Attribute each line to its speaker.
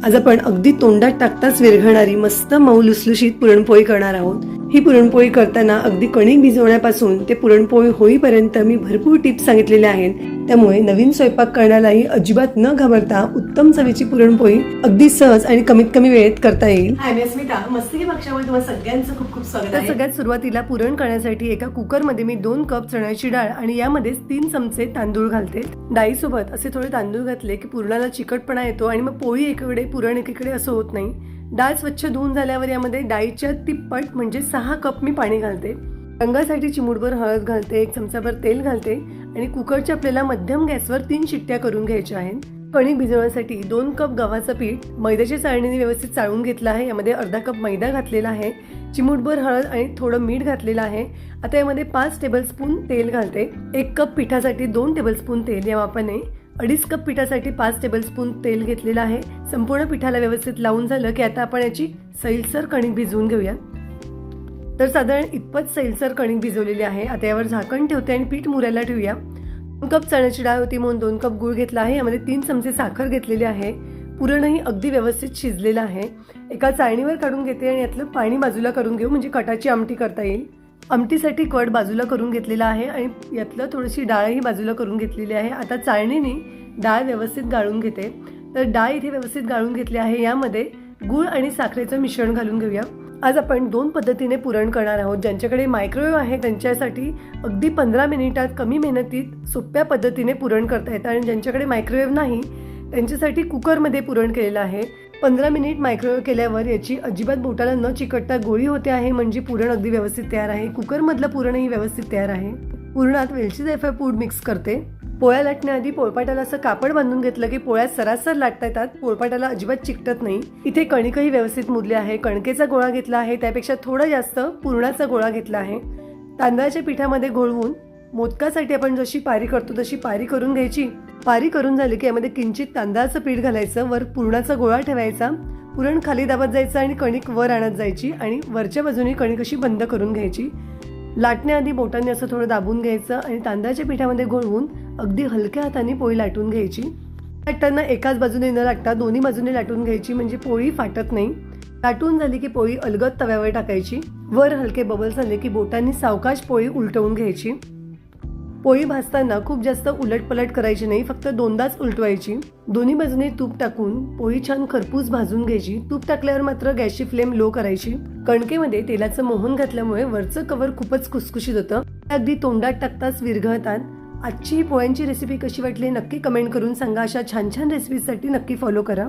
Speaker 1: आज आपण अगदी तोंडात टाकताच विरघळणारी मस्त मऊ लुसलुशीत पुरणपोळी करणार आहोत। ही पुरणपोळी करताना अगदी कणिक भिजवण्यापासून ते पुरणपोळी होईपर्यंत मी भरपूर टिप्स सांगितलेल्या आहेत, त्यामुळे नवीन स्वयंपाक करण्यालाही अजिबात न घाबरता उत्तम चवीची पुरणपोळी अगदी सहज आणि कमीत कमी वेळेत करता येईल। हाय, मी अस्मिता, मस्ती पक्षामध्ये तुम्हाला सगळ्यांचं खूप खूप स्वागत आहे। सगळ्यात सुरुवातीला पुरण करण्यासाठी एका कुकरमध्ये मी 2 कप चण्याची डाळ आणि यामध्ये 3 चमचे तांदूळ घालते। डाळीसोबत असे थोडे तांदूळ घातले की पुरणाला चिकटपणा येतो आणि मग पोळी एकीकडे पुरण एकीकडे असं होत नाही। डाळ स्वच्छ धुवून झाल्यावर यामध्ये डाळीच्या तिप्पट म्हणजे 6 कप मी पाणी घालते। रंगासाठी चिमूटभर हळद घालते, 1 चमचाभर तेल घालते आणि कुकरच्या आपल्याला मध्यम गॅसवर 3 शिट्ट्या करून घ्यायच्या आहेत। कणिक भिजवण्यासाठी 2 कप गव्हाचं पीठ मैद्याच्या चाळणीने व्यवस्थित चाळून घेतलं आहे। यामध्ये अर्धा कप मैदा घातलेला आहे, चिमूटभर हळद आणि थोडं मीठ घातलेलं आहे। आता यामध्ये 5 टेबलस्पून तेल घालते। 1 कप पिठासाठी 2 टेबलस्पून तेल या मापाने, 2.5 कप पिठासाठी 5 टेबलस्पून तेल घेतलेलं आहे। संपूर्ण पिठाला व्यवस्थित लावून झालं की आता आपण याची सैलसर कणिक भिजवून घेऊया। तर साधारण इतपत सैलसर कणिक भिजवलेली आहे। आता यावर झाकण ठेवते आणि पीठ मुरायला ठेवूया। 2 कप चण्याची डाळ होती म्हणून 2 कप गूळ घेतला आहे। यामध्ये 3 चमचे साखर घेतलेली आहे। पुरणही अगदी व्यवस्थित शिजलेलं आहे। एका चाळणीवर काढून घेते आणि यातलं पाणी बाजूला करून घेऊ म्हणजे कटाची आमटी करता येईल। आमटीसाठी कट बाजूला करून घेतलेला आहे आणि यातलं थोडीशी डाळही बाजूला करून घेतलेली आहे। आता चाळणीने डाळ व्यवस्थित गाळून घेते। तर डाळ इथे व्यवस्थित गाळून घेतली आहे। यामध्ये गूळ आणि साखरेचं मिश्रण घालून घेऊया। आज आपण 2 पद्धतीने पुरण करणार आहोत। ज्यांच्याकडे मायक्रोवेव्ह आहे त्यांच्यासाठी अगदी 15 मिनिटात कमी मेहनतीत सोप्या पद्धतीने पुरण करता येतं आणि ज्यांच्याकडे मायक्रोवेव्ह नाही त्यांच्यासाठी कुकरमध्ये पुरण केलेलं आहे। 15 मिनिट मायक्रोवेव्ह केल्यावर याची अजिबात बोटाला न चिकटता गोळी होते आहे म्हणजे पुरण अगदी व्यवस्थित तयार आहे। कुकरमधलं पुरणही व्यवस्थित तयार आहे। पुरणात वेलची जायफळ पूड मिक्स करते। पोळ्या लाटण्याआधी पोळपाटाला असं कापड बांधून घेतलं की पोळ्या सरासर लाटता येतात, पोळपाटाला अजिबात चिकटत नाही। इथे कणिकही व्यवस्थित मुरली आहे। कणकेचा गोळा घेतला आहे, त्यापेक्षा थोडा जास्त पुरणाचा गोळा घेतला आहे। तांदळाच्या पिठामध्ये घोळवून मोदकासाठी आपण जशी पारी करतो तशी पारी करून घ्यायची। पारी करून झाली की यामध्ये किंचित तांदळाचं पीठ घालायचं, वर पुरणाचा गोळा ठेवायचा, पुरण खाली दाबत जायचं आणि कणिक वर आणत जायची आणि वरच्या बाजूने कणिक अशी बंद करून घ्यायची। लाटण्याआधी बोटांनी असं थोडं दाबून घ्यायचं आणि तांदळाच्या पिठामध्ये घोळवून अगदी हलक्या हाताने पोळी लाटून घ्यायची। लाटताना एकाच बाजूने न लाटता दोन्ही बाजूने लाटून घ्यायची म्हणजे पोळी फाटत नाही। लाटून झाली की पोळी अलगद तव्यावर टाकायची। वर हलके बबल्स आले की बोटांनी सावकाश पोळी उलटवून घ्यायची। पोळी भाजताना खूप जास्त उलटपलट करायची नाही, फक्त 2दाच उलटवायची। दोन्ही बाजूने तूप टाकून पोळी छान खरपूस भाजून घ्यायची। तूप टाकल्यावर मात्र गॅसची फ्लेम लो करायची। कणकेमध्ये तेलाचं मोहन घातल्यामुळे वरचं कव्हर खूपच खुसखुशीत होतं, अगदी तोंडात टाकताच विरघळतात। आजची पोळ्यांची रेसिपी कशी वाटली नक्की कमेंट करून सांगा। अशा छान छान रेसिपीसाठी नक्की फॉलो करा।